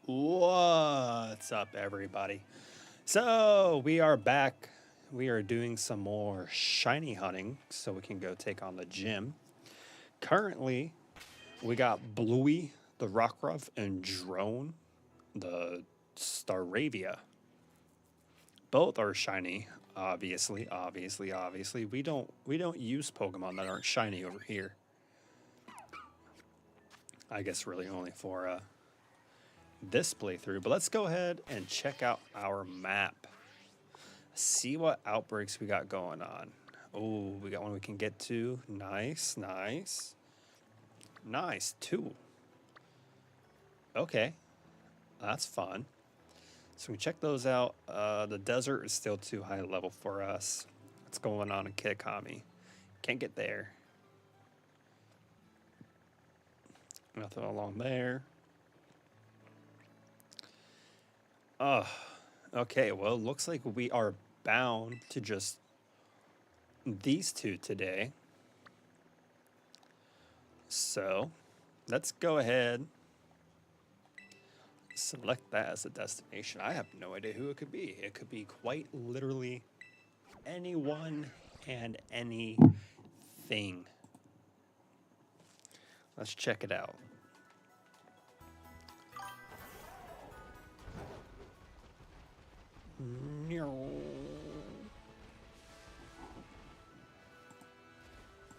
What's up, everybody? So, we are back. We are doing some more shiny hunting so we can go take on the gym. Currently, we got Bluey, the Rockruff, and Drone, the Staravia. Both are shiny, obviously. We don't use Pokemon that aren't shiny over here. I guess really only for this playthrough, but let's go ahead and check out our map. See what outbreaks we got going on. Oh, we got one we can get to. Nice. Two. Okay, that's fun. So we check those out. The desert is still too high level for us. What's going on in Kitakami? Can't get there. Nothing along there. Okay, well, looks like we are bound to just these two today. So, let's go ahead. Select that as a destination. I have no idea who it could be. It could be quite literally anyone and anything. Let's check it out.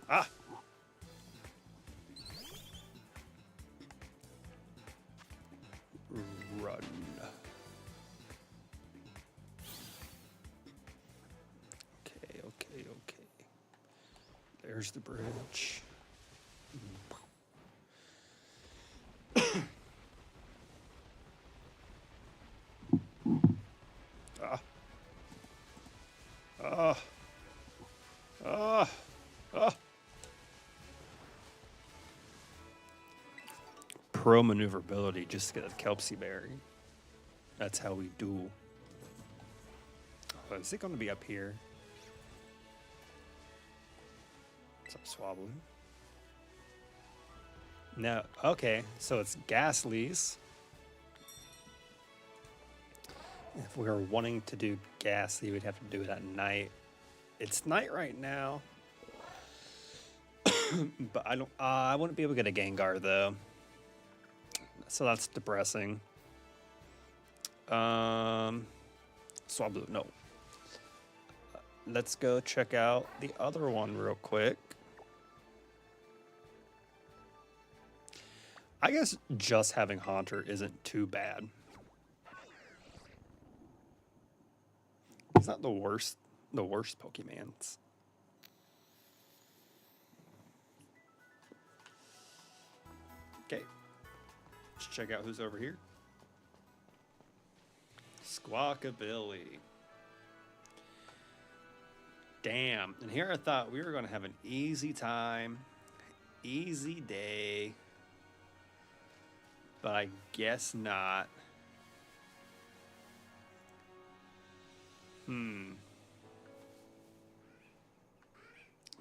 Ah! Run. Okay. There's the bridge. Ah. Ah. Ah. Ah. Pro maneuverability just to get a Kelpie berry. That's how we do. Oh, is it going to be up here? What's up, Swablu? No. Okay, so it's Ghastlies. If we were wanting to do Ghastly, we'd have to do it at night. It's night right now. But I wouldn't be able to get a Gengar though. So that's depressing. Swablu, no. Let's go check out the other one real quick. I guess just having Haunter isn't too bad. It's not the worst Pokemons. Okay. Let's check out who's over here. Squawkabilly. Damn. And here I thought we were going to have an easy time. Easy day. But I guess not. I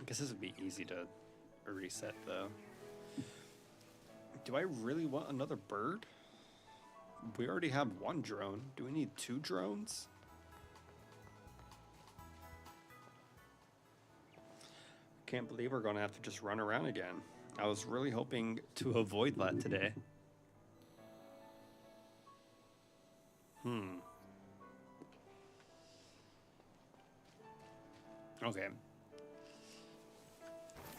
guess this would be easy to reset, though. Do I really want another bird? We already have one drone. Do we need two drones? Can't believe we're going to have to just run around again. I was really hoping to avoid that today. Okay.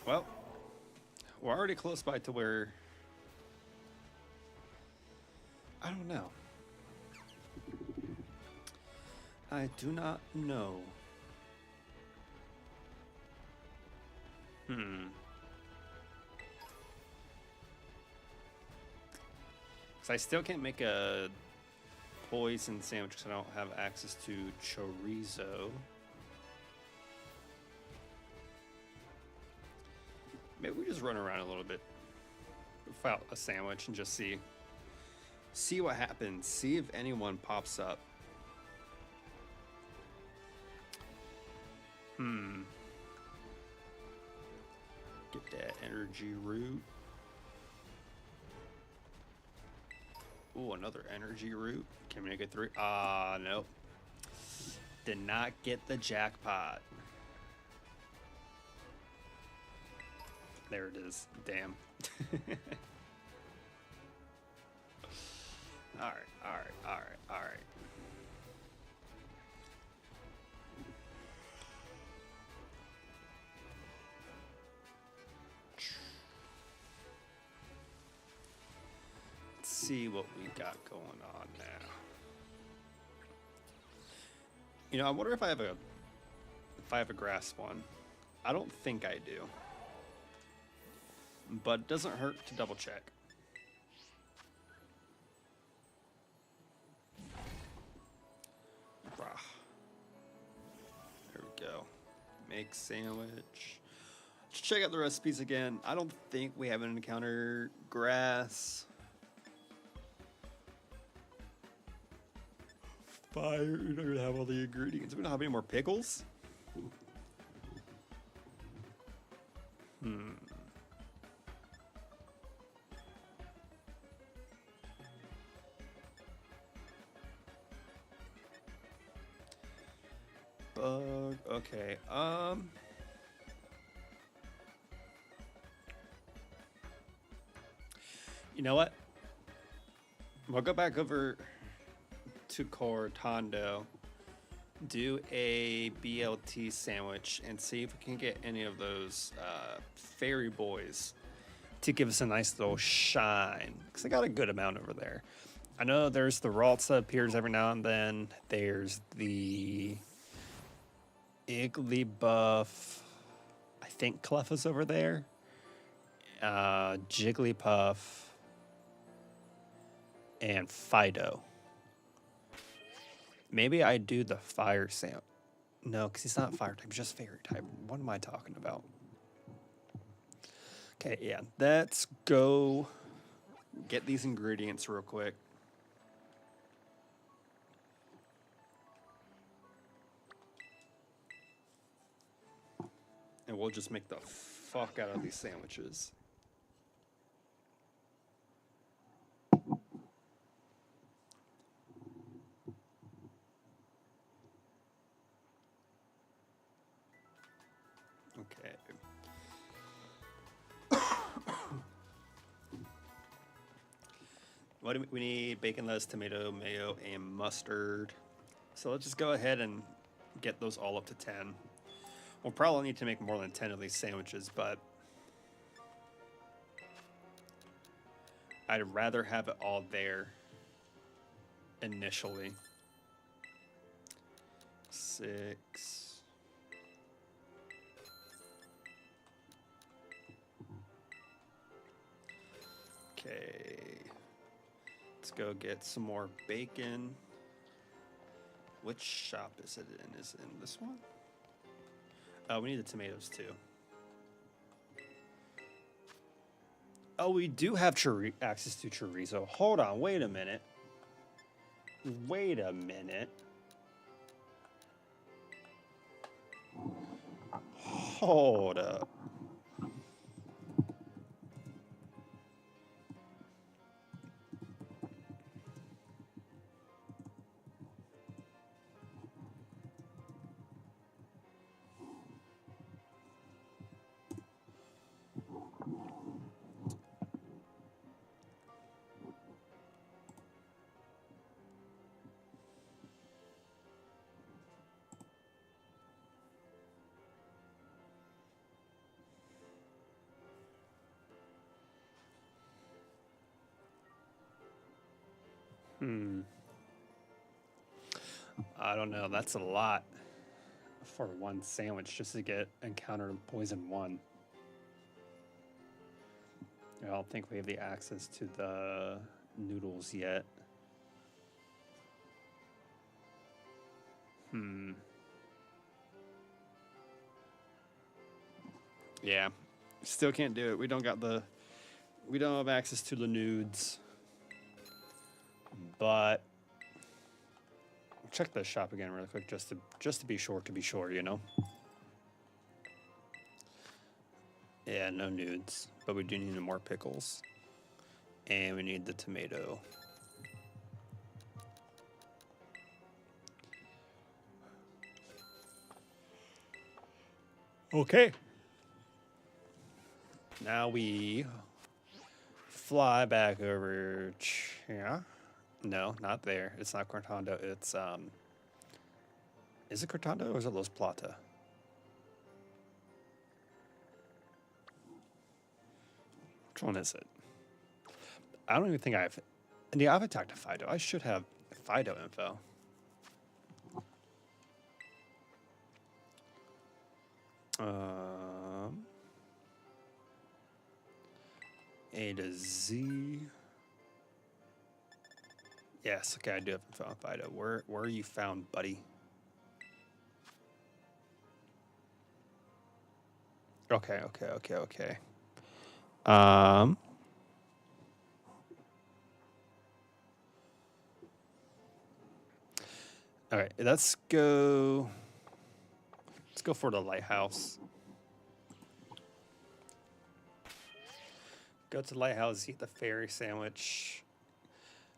Well, we're already close by to where... I don't know. I do not know. Because I still can't make a poison sandwich because I don't have access to chorizo. Maybe we just run around a little bit without a sandwich and just see what happens. See if anyone pops up. Get that energy root. Ooh, another energy root. Can we make it through? Ah, nope. Did not get the jackpot. There it is. Damn. Alright, alright, alright, alright. Let's see what we got going on now. You know, I wonder if I have a grass one. I don't think I do. But it doesn't hurt to double check. There we go. Make sandwich. Let's check out the recipes again. I don't think we haven't encountered grass. Fire. We don't even have all the ingredients. We don't have any more pickles. Bug. Okay. You know what? We'll go back over to Cortando, do a BLT sandwich, and see if we can get any of those fairy boys to give us a nice little shine. Because I got a good amount over there. I know there's the Ralts that appears every now and then. There's the Igglybuff. I think Cleffa's over there. Jigglypuff. And Fido. Maybe I do the fire sandwich. No, because he's not fire type, just fairy type. What am I talking about? Okay, yeah. Let's go get these ingredients real quick. And we'll just make the fuck out of these sandwiches. Okay. What do we need? Bacon, lettuce, tomato, mayo, and mustard. So let's just go ahead and get those all up to 10. We'll probably need to make more than 10 of these sandwiches, but I'd rather have it all there initially. 6. Okay. Let's go get some more bacon. Which shop is it in? Is it in this one? Oh, we need the tomatoes too. Oh, we do have access to chorizo. Hold on, wait a minute. Wait a minute. Hold up. I don't know. That's a lot for one sandwich just to encounter poison 1. I don't think we have the access to the noodles yet. Yeah. Still can't do it. We don't have access to the nudes. But check the shop again really quick just to be sure, you know. Yeah, no nudes, but we do need more pickles. And we need the tomato. Okay. Now we fly back over here. No, not there. It's not Cortando. It's is it Cortando or is it Los Plata? Which one is it? I don't even think I've talked to Fido. I should have Fido info. A to Z. Yes, okay, I do have info on Fido. Where are you found, buddy? Okay. All right, let's go for the lighthouse. Go to the lighthouse, eat the fairy sandwich.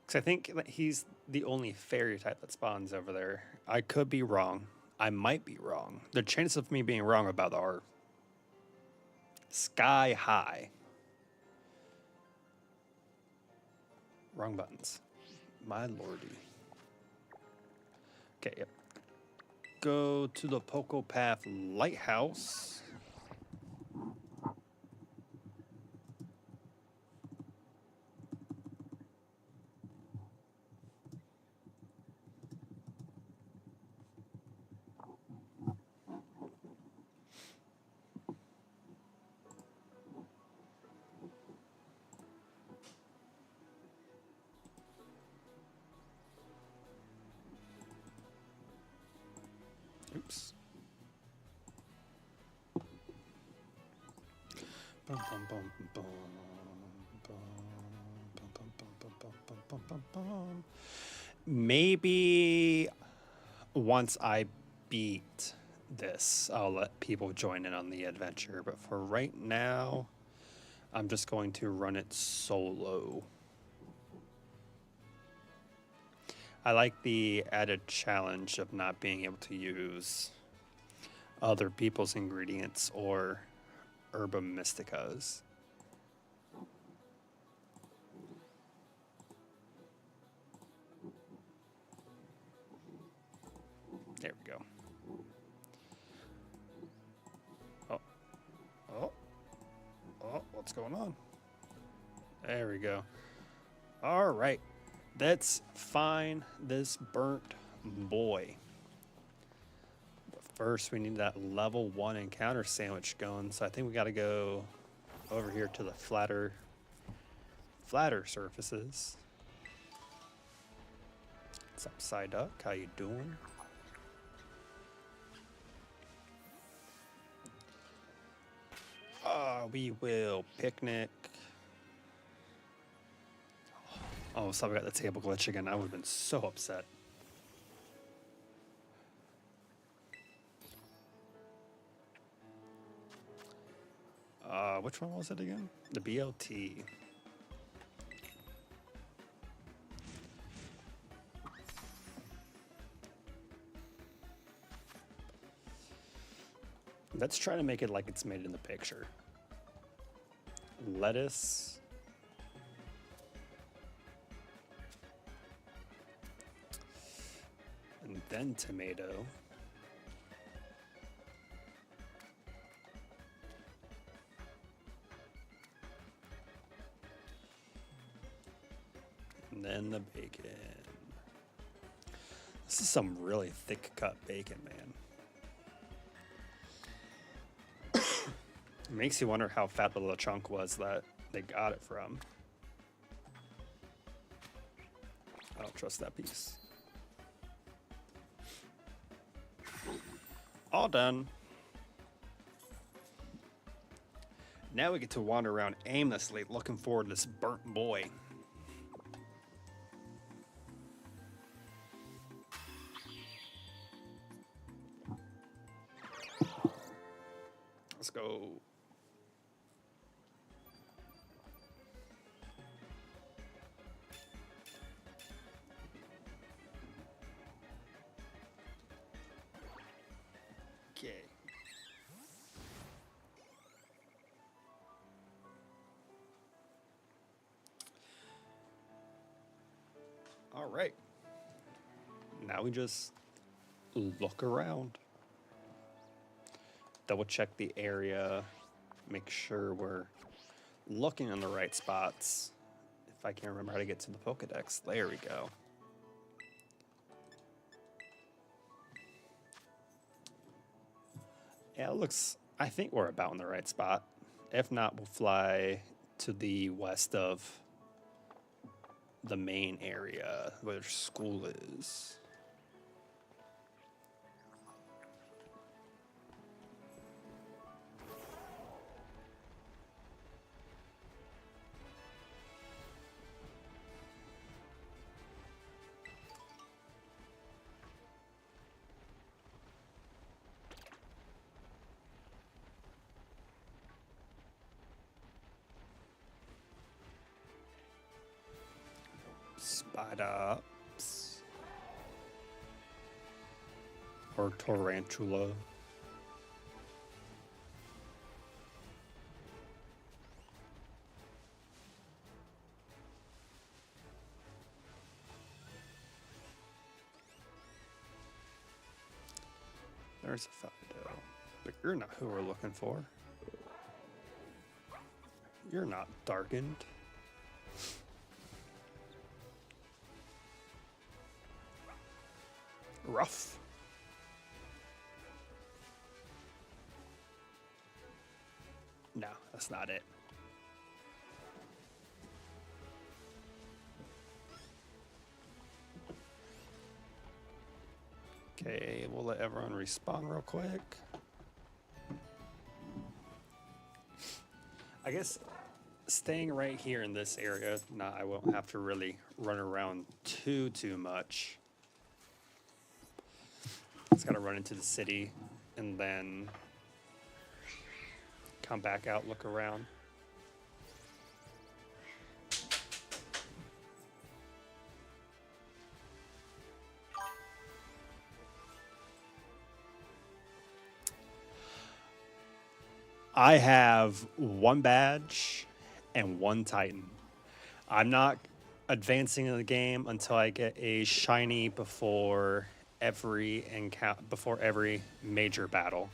Because I think that he's the only fairy type that spawns over there. I could be wrong. I might be wrong. The chances of me being wrong about are sky high. Wrong buttons. My lordy. Okay, yep. Go to the Poco Path Lighthouse. Oops. Maybe once I beat this, I'll let people join in on the adventure. But for right now, I'm just going to run it solo. I like the added challenge of not being able to use other people's ingredients or Herba Mysticas. There we go. Oh, what's going on? There we go. All right. Let's find this burnt boy. But first, we need that level 1 encounter sandwich going. So I think we got to go over here to the flatter surfaces. What's up, Psyduck? How you doing? We will picnic. Oh, so we got the table glitch again. I would have been so upset. Which one was it again? The BLT. Let's try to make it like it's made in the picture. Lettuce. And then tomato. And then the bacon. This is some really thick cut bacon, man. It makes you wonder how fat the little chunk was that they got it from. I don't trust that piece. All done. Now we get to wander around aimlessly looking for this burnt boy. Let's go. Okay. All right. Now we just look around. Double check the area. Make sure we're looking in the right spots. If I can remember how to get to the Pokedex. There we go. Yeah, it looks... I think we're about in the right spot. If not, we'll fly to the west of the main area where school is. Spidops. Or Tarantula. There's a Fido. But you're not who we're looking for. You're not darkened. Rough. No, that's not it. Okay, we'll let everyone respawn real quick. I guess staying right here in this area, I won't have to really run around too much. Just gotta run into the city and then come back out, look around. I have one badge and one Titan. I'm not advancing in the game until I get a shiny before every major battle.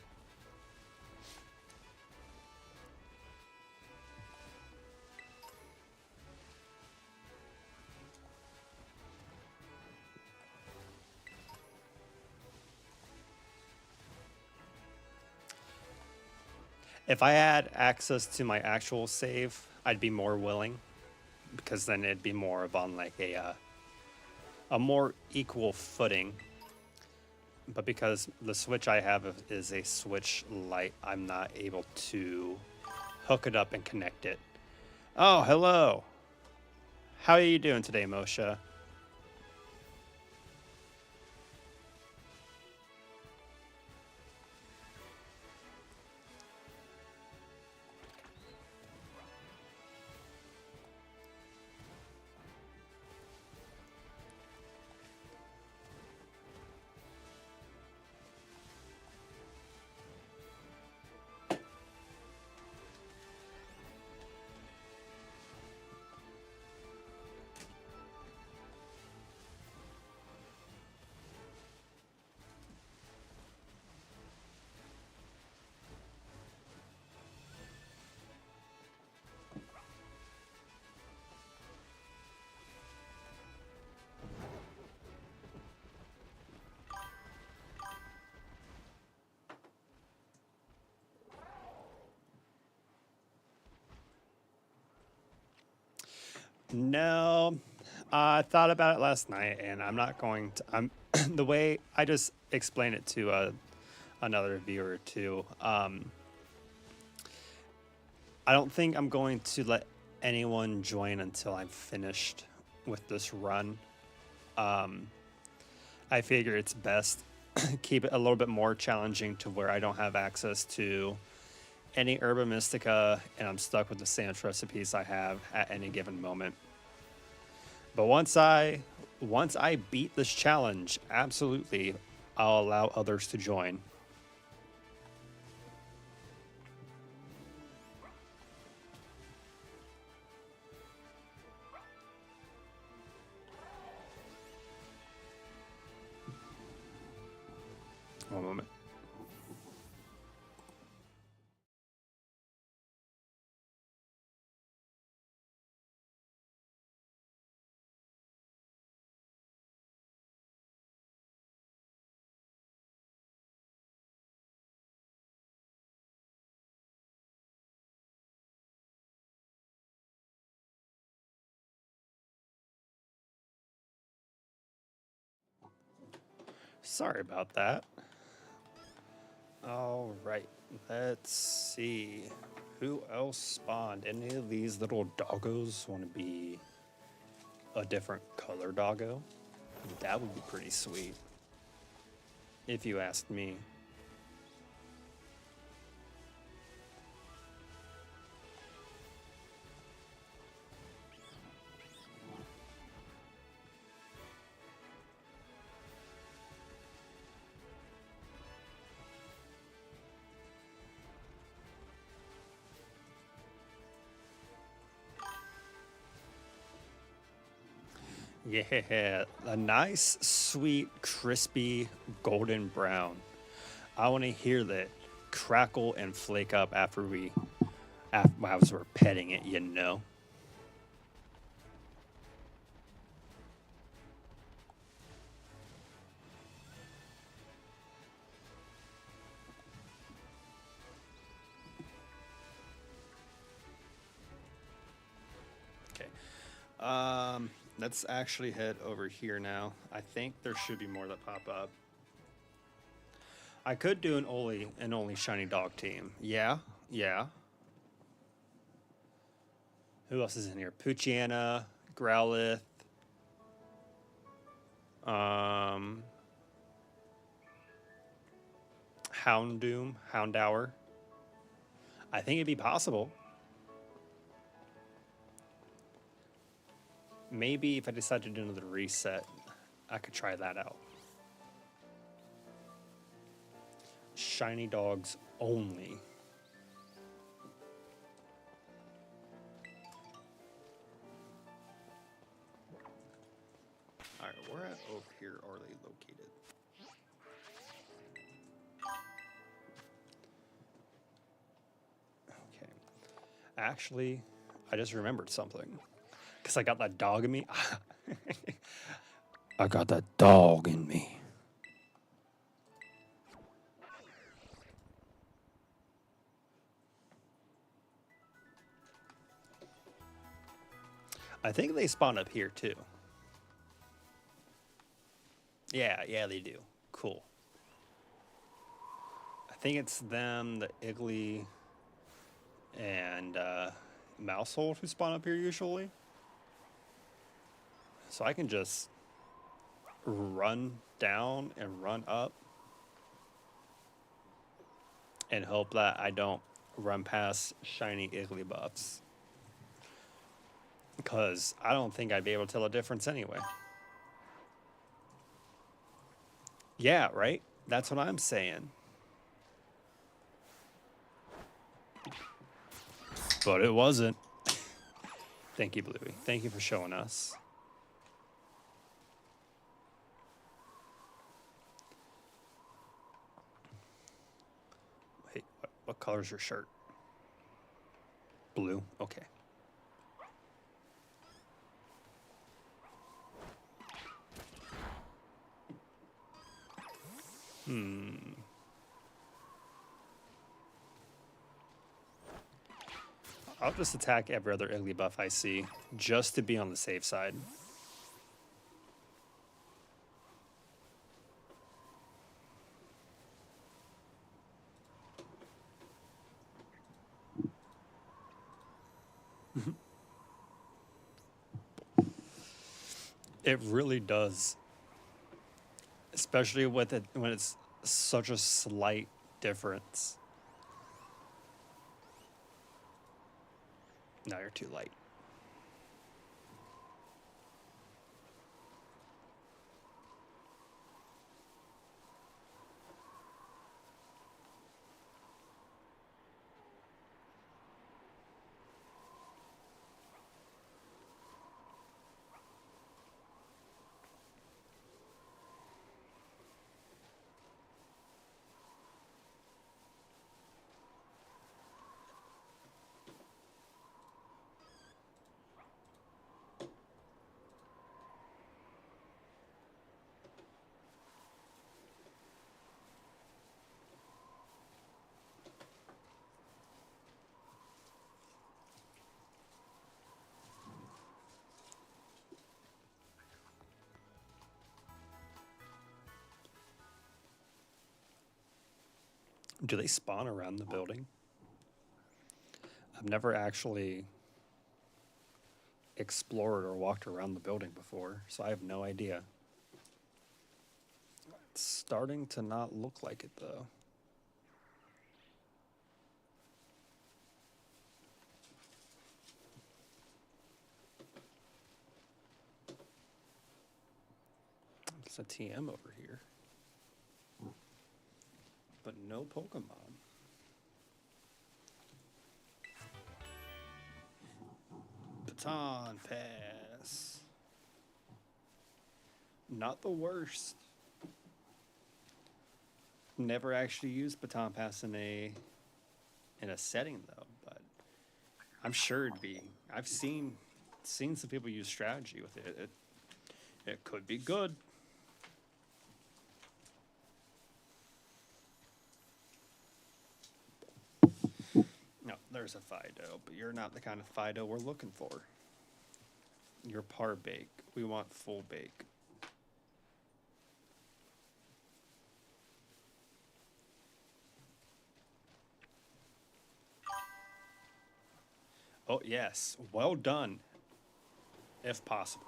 If I had access to my actual save, I'd be more willing, because then it'd be more of on like a more equal footing. But because the Switch I have is a Switch Lite, I'm not able to hook it up and connect it. Oh, hello. How are you doing today, Moshe? No, I thought about it last night, and I'm not going to. The way I just explained it to another viewer too. I don't think I'm going to let anyone join until I'm finished with this run. I figure it's best keep it a little bit more challenging to where I don't have access to any Herba Mystica, and I'm stuck with the same recipes I have at any given moment. But once I beat this challenge, absolutely, I'll allow others to join. One moment. Sorry about that. All right, let's see. Who else spawned? Any of these little doggos want to be a different color doggo? That would be pretty sweet, if you asked me. Yeah, a nice, sweet, crispy, golden brown. I want to hear that crackle and flake up as we're petting it, you know. Okay. Let's actually head over here now. I think there should be more that pop up. I could do an only shiny dog team. Yeah, yeah. Who else is in here? Poochyena, Growlithe, um, Houndour. I think it'd be possible. Maybe if I decide to do another reset, I could try that out. Shiny dogs only. All right, where at over here are they located? Okay. Actually, I just remembered something. Because I got that dog in me. I got that dog in me. I think they spawn up here too. Yeah, they do. Cool. I think it's them, the Iggly, and Mousehold who spawn up here usually. So I can just run down and run up and hope that I don't run past shiny Iggly buffs. Because I don't think I'd be able to tell a difference anyway. Yeah, right? That's what I'm saying. But it wasn't. Thank you, Bluey. Thank you for showing us. Wait, what color's your shirt? Blue? Okay. I'll just attack every other Iggly buff I see, just to be on the safe side. It really does. Especially with it when it's such a slight difference. No, you're too light. Do they spawn around the building? I've never actually explored or walked around the building before, so I have no idea. It's starting to not look like it, though. There's a TM over here, but no Pokemon. Baton Pass. Not the worst. Never actually used Baton Pass in a setting though, but I'm sure it'd be. I've seen some people use strategy with it. It could be good. No, there's a Fido, but you're not the kind of Fido we're looking for. You're par bake. We want full bake. Oh, yes. Well done. If possible.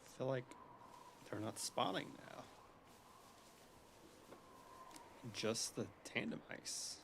I feel like they're not spawning now. Just the tandem ice.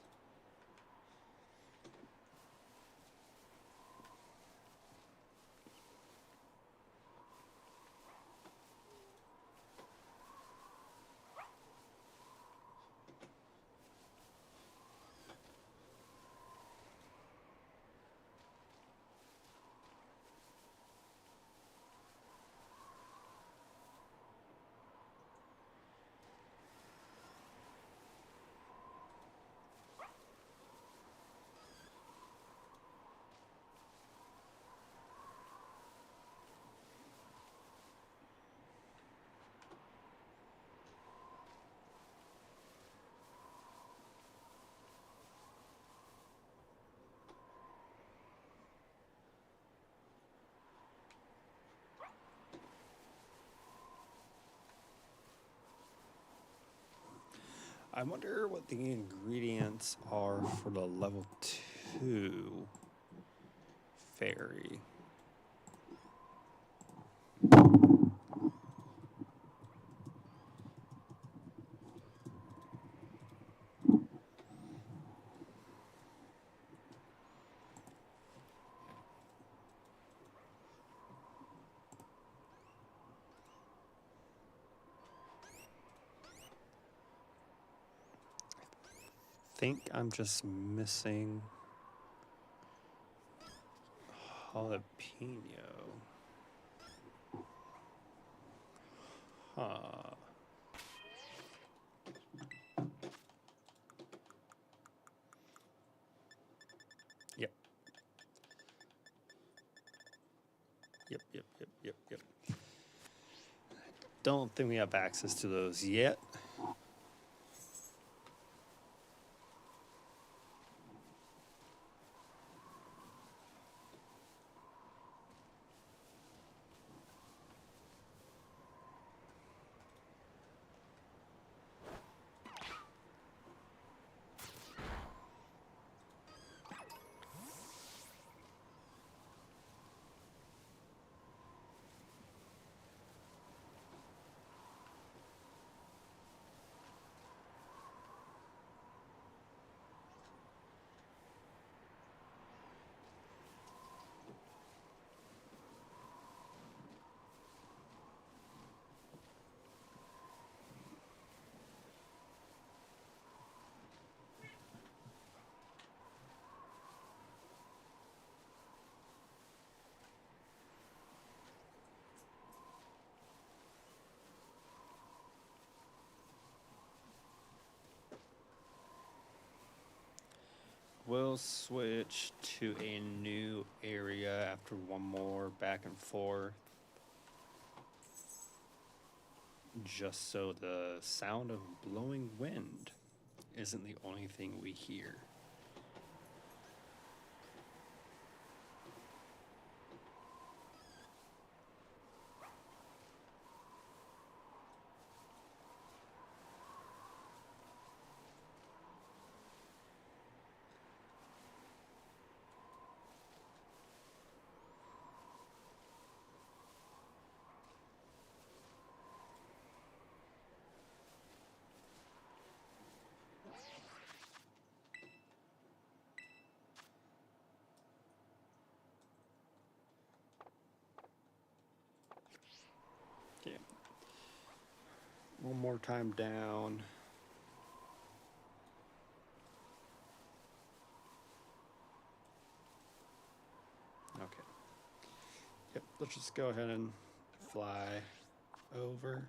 I wonder what the ingredients are for the level 2 fairy. I think I'm just missing jalapeno. Huh. Yep. Yep. Don't think we have access to those yet. we'll switch to a new area after one more back and forth. Just so the sound of blowing wind isn't the only thing we hear. Okay. One more time down. Okay. Yep, let's just go ahead and fly over.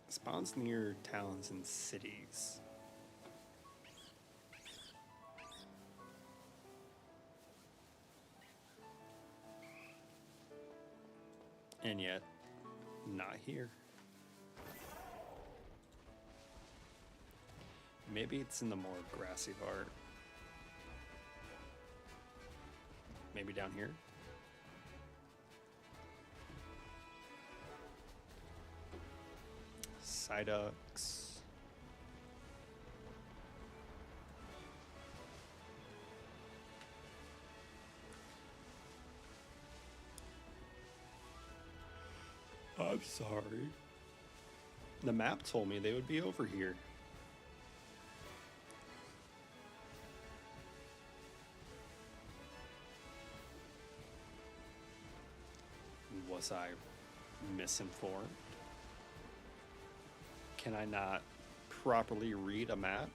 Spawns near towns and cities. And yet, not here. Maybe it's in the more grassy part. Maybe down here? Psyducks. I'm sorry. The map told me they would be over here. Was I misinformed? Can I not properly read a map?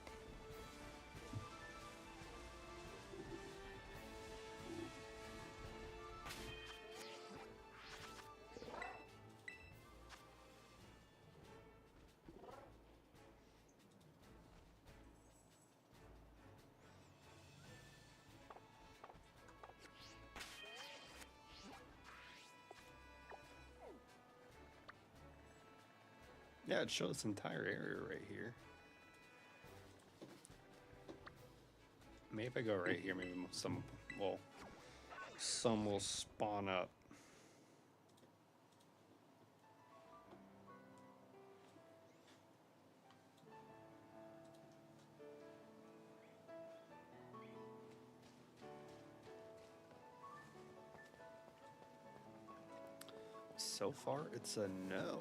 Yeah, it shows this entire area right here. Maybe if I go right here, maybe some will spawn up. So far, it's a no.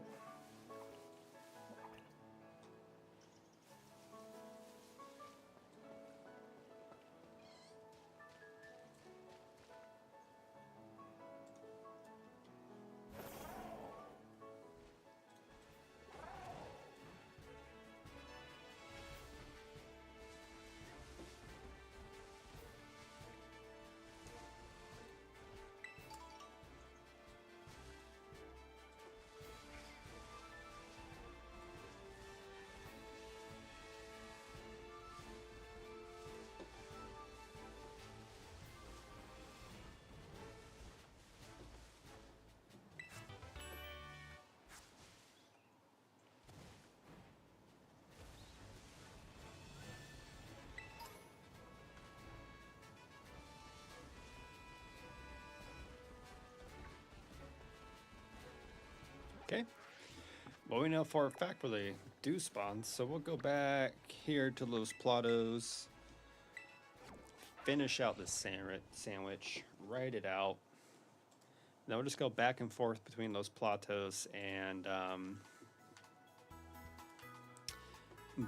Okay. Well, we know for a fact where they do spawn, so we'll go back here to those plateaus, finish out this sandwich, write it out. Then we'll just go back and forth between those plateaus and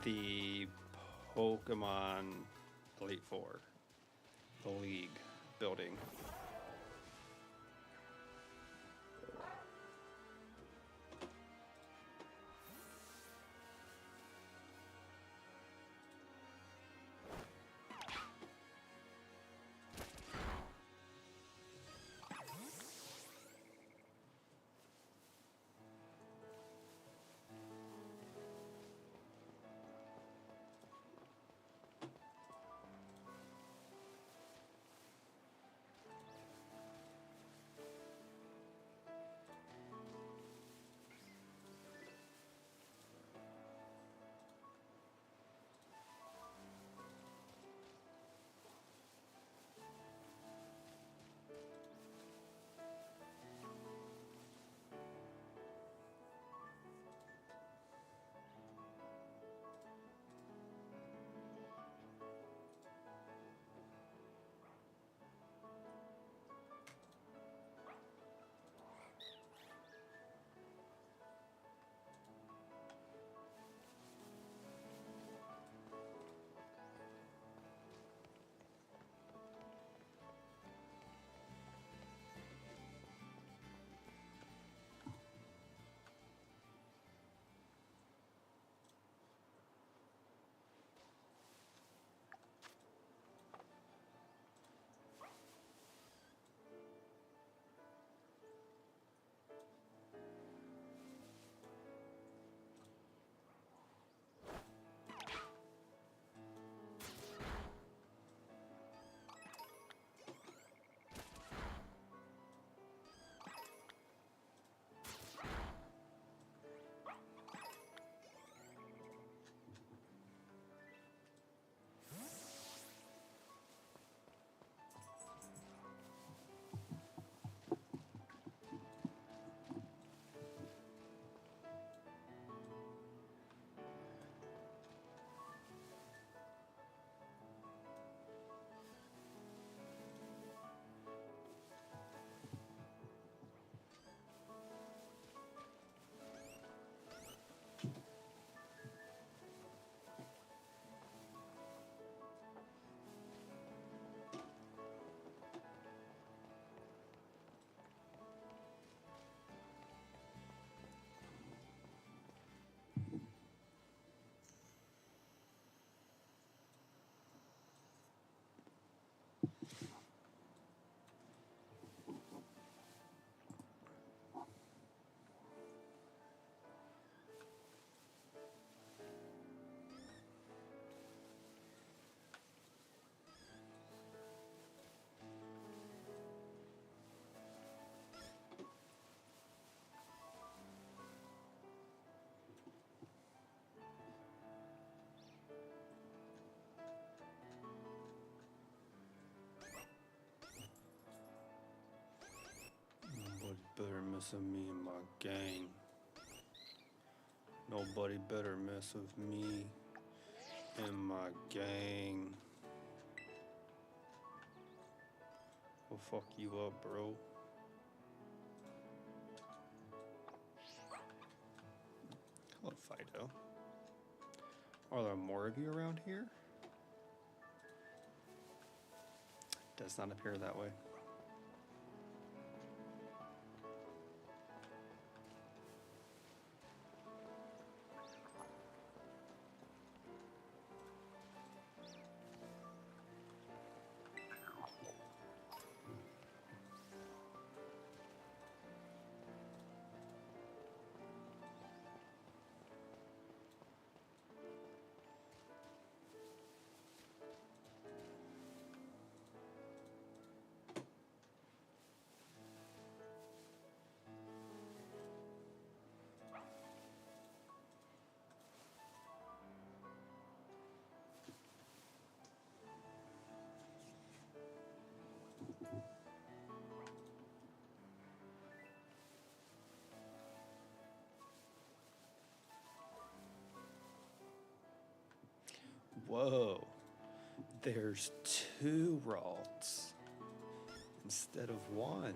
the Pokemon Elite Four, the League building. mess with me and my gang. Nobody better mess with me and my gang. We'll fuck you up, bro. Hello, Fido. Are there more of you around here? Does not appear that way. Whoa, there's 2 Ralts instead of 1.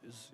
Dizzy.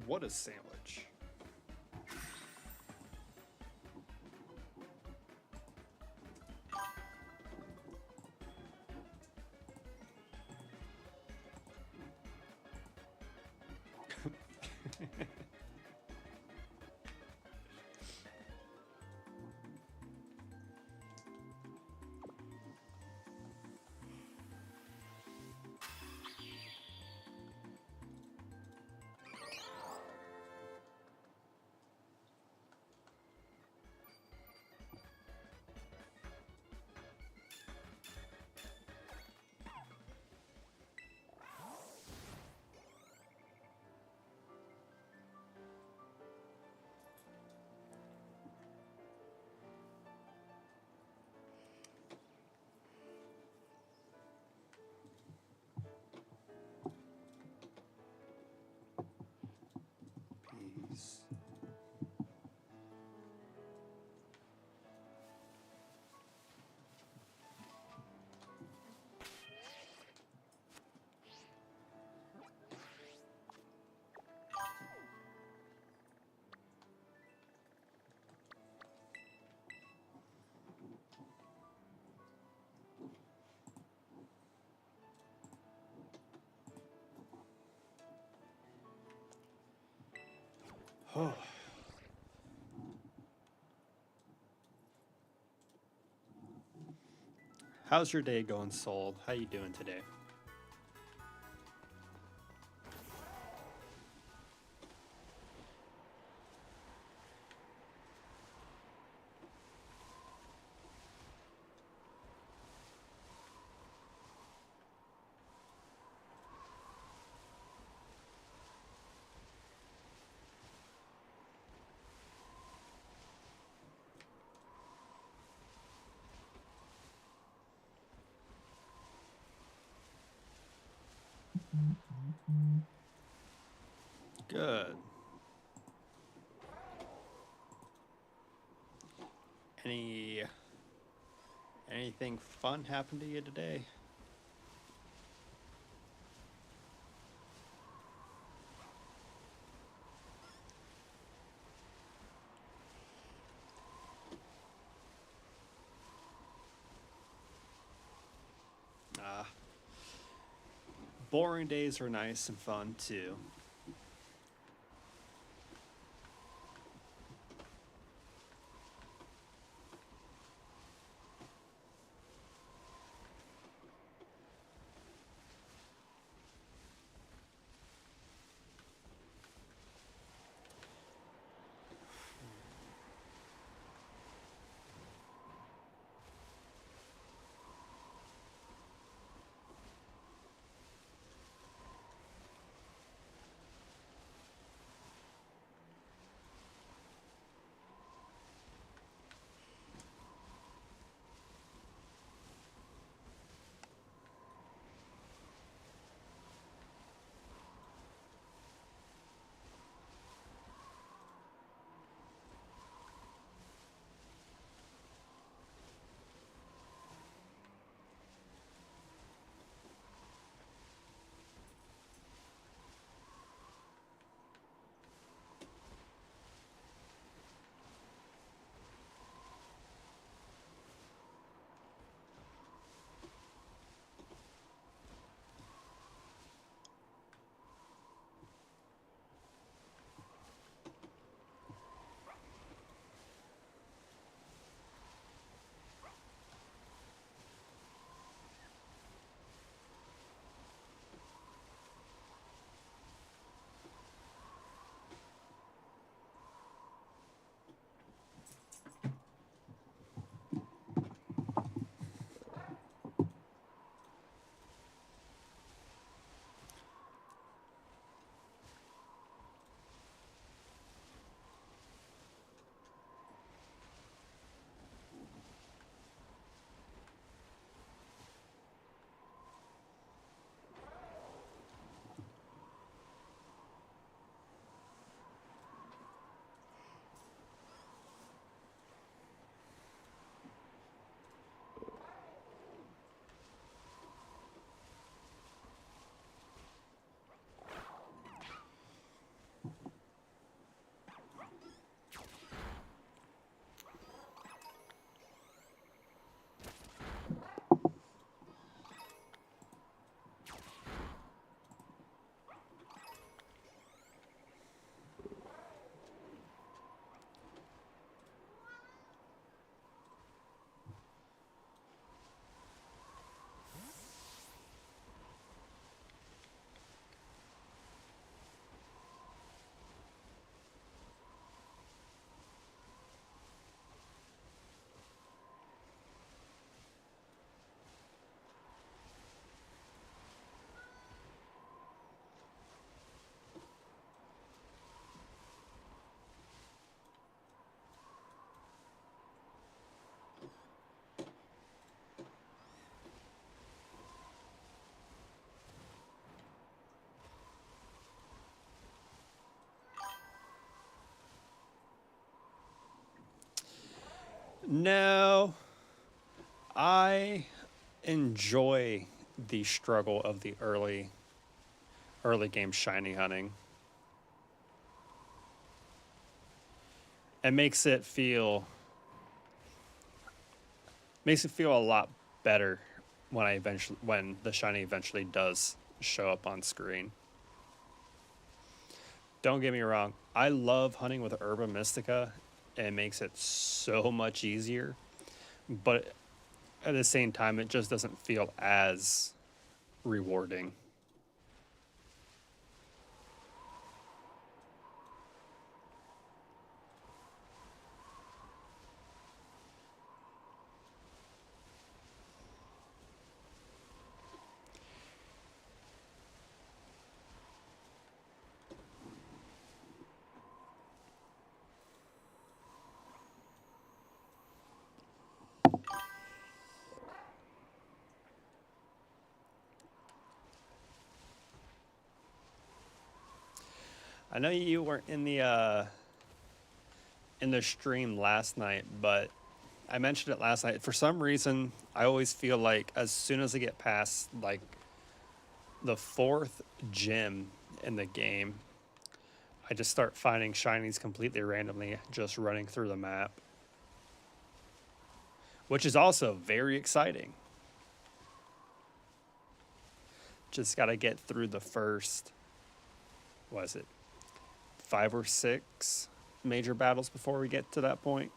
What a sandwich. Peace. Oh. How's your day going, Soul? How you doing today? Good. Anything fun happened to you today? Ah, boring days are nice and fun too. No, I enjoy the struggle of the early game shiny hunting. It makes it feel a lot better when the shiny eventually does show up on screen. Don't get me wrong, I love hunting with Herba Mystica. It makes it so much easier, but at the same time, it just doesn't feel as rewarding. I know you weren't in the stream last night, but I mentioned it last night. For some reason, I always feel like as soon as I get past like the fourth gym in the game, I just start finding shinies completely randomly just running through the map, which is also very exciting. Just got to get through the first, was it 5 or 6 major battles before we get to that point.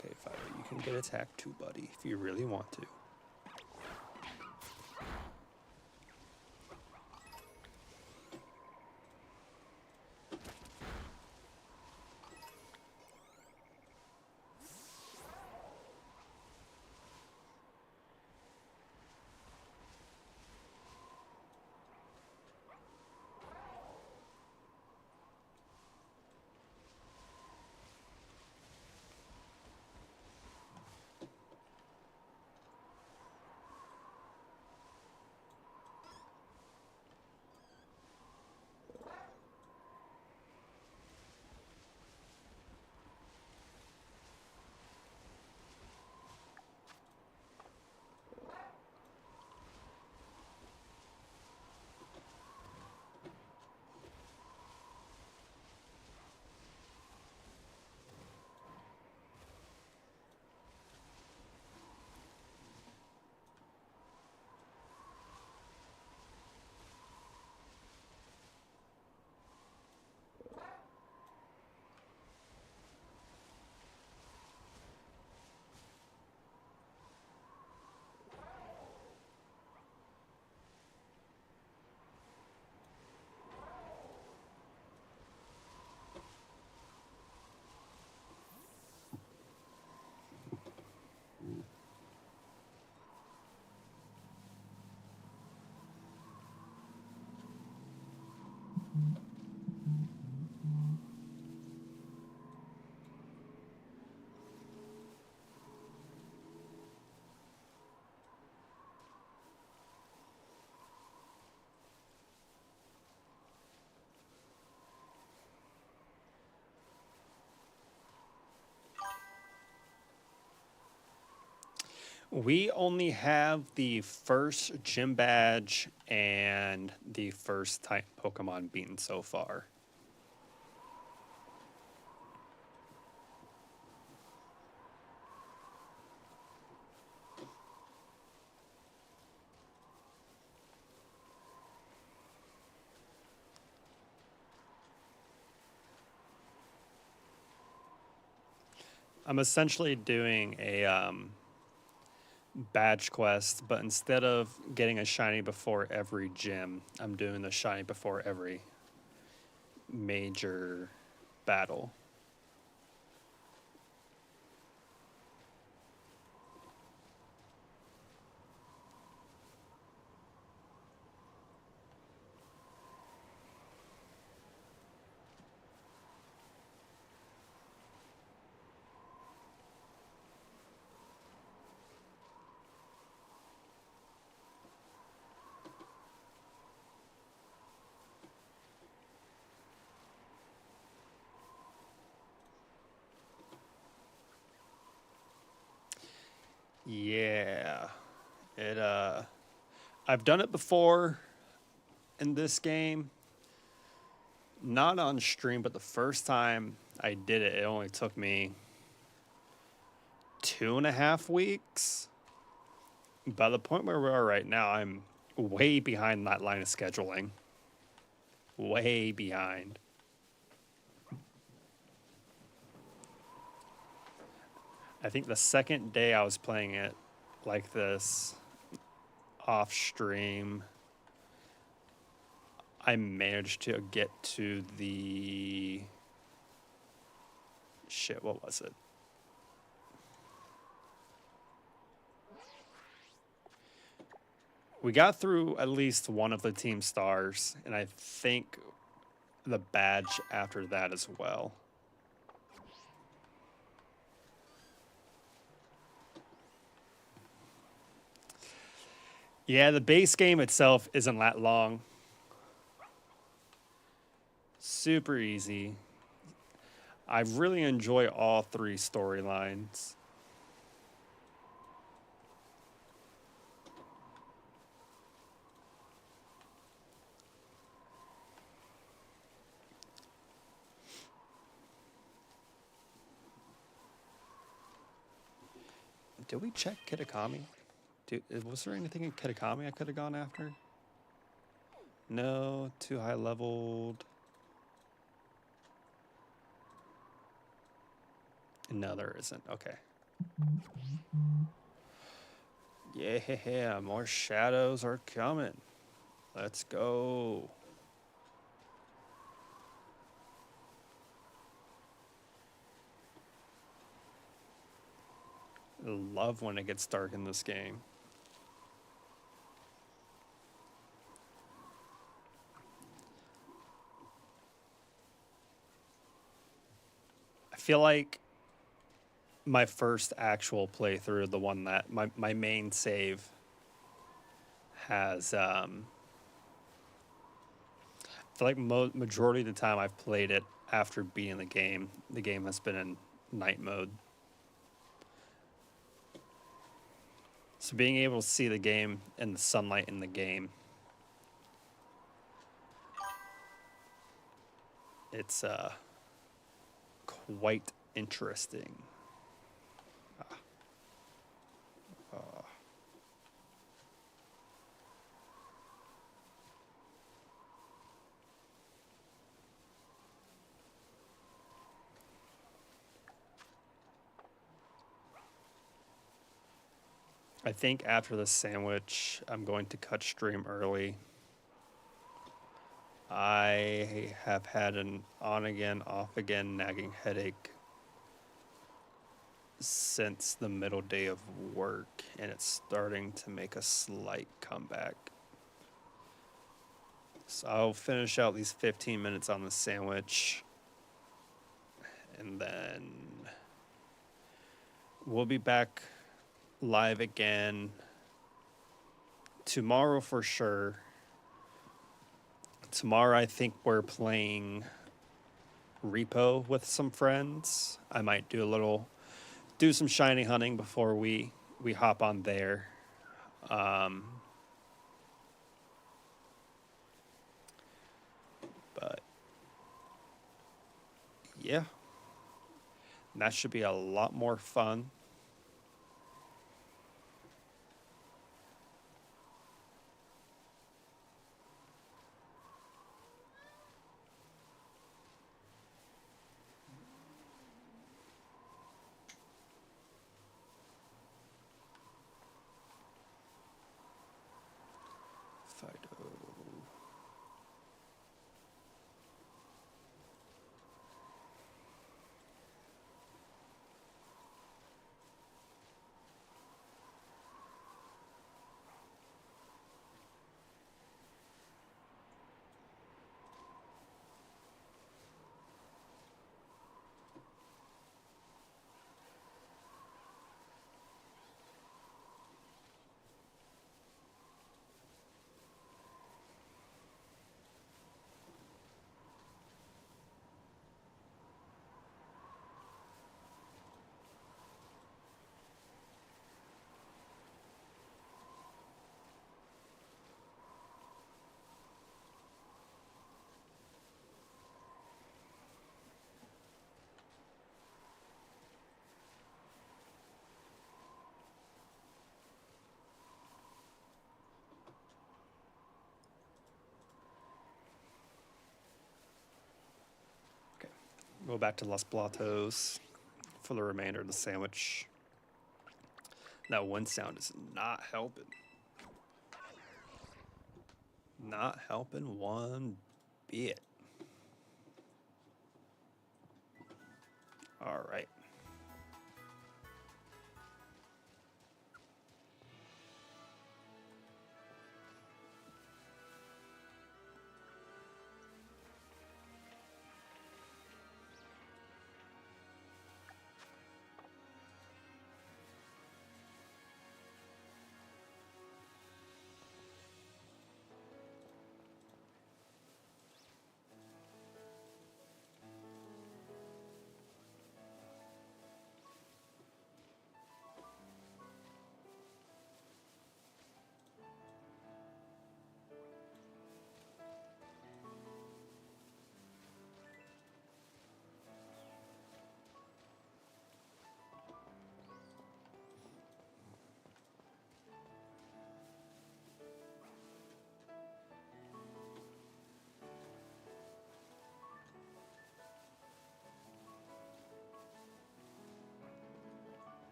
Okay, Fire, you can get attacked too, buddy, if you really want to. We only have the first gym badge and the first type Pokemon beaten so far. I'm essentially doing a badge quest, but instead of getting a shiny before every gym, I'm doing the shiny before every major battle. Yeah. It I've done it before in this game. Not on stream, but the first time I did it, it only took me 2.5 weeks. By the point where we are right now, I'm way behind that line of scheduling. Way behind. I think the second day I was playing it like this off stream, I managed to get to the shit, what was it? We got through at least one of the team stars, and I think the badge after that as well. Yeah, the base game itself isn't that long. Super easy. I really enjoy all three storylines. Did we check Kitakami? Was there anything in Kitakami I could have gone after? No, too high leveled. No, there isn't. Okay. Yeah, more shadows are coming. Let's go. Love when it gets dark in this game. I feel like my first actual playthrough, the one that my main save has I feel like majority of the time I've played it after beating the game has been in night mode. So being able to see the game and the sunlight in the game, it's quite interesting. I think after the sandwich, I'm going to cut stream early. I have had an on again, off again nagging headache since the middle day of work, and it's starting to make a slight comeback. So I'll finish out these 15 minutes on the sandwich, and then we'll be back live again tomorrow for sure. Tomorrow I think we're playing Repo with some friends. I might do some shiny hunting before we hop on there. But yeah, that should be a lot more fun. Fido. Go back to Los Platos for the remainder of the sandwich. That wind sound is not helping. Not helping one bit. All right.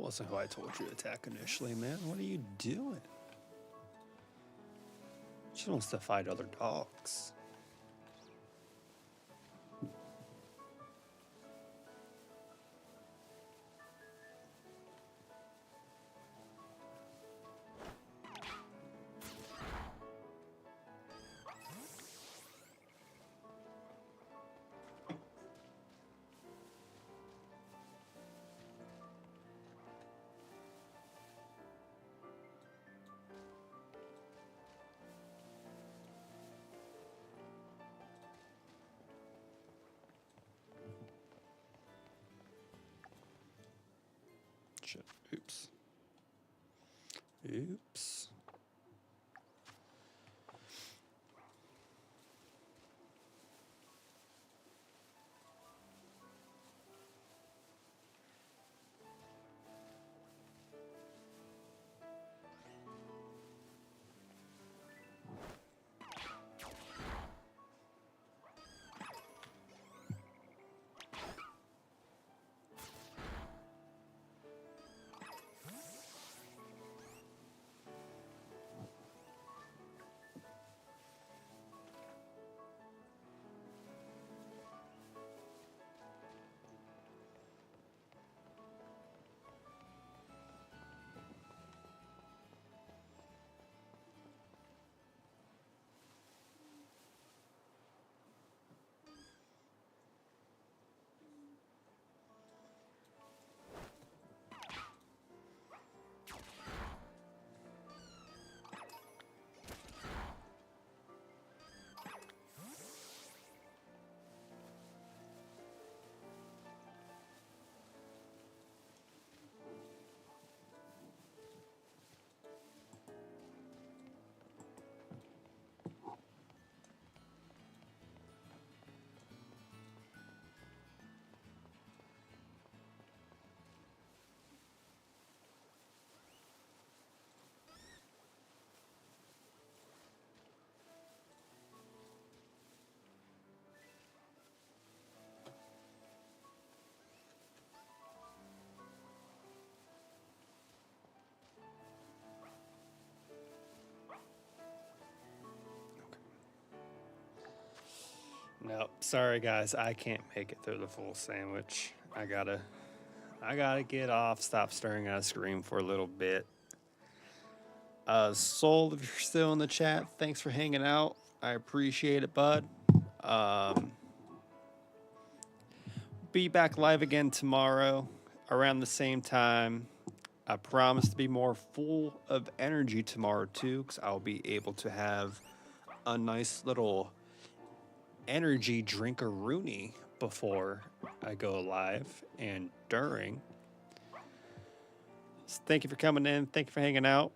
wasn't who I told you to attack initially, man. What are you doing? She wants to fight other dogs. Shit. Oops. Oops. Nope. Sorry guys, I can't make it through the full sandwich. I gotta get off, stop staring at a screen for a little bit. Soul, if you're still in the chat, thanks for hanging out. I appreciate it, bud. Be back live again tomorrow around the same time. I promise to be more full of energy tomorrow too, because I'll be able to have a nice little energy drink-a-rooney before I go live and during. So thank you for coming in. Thank you for hanging out.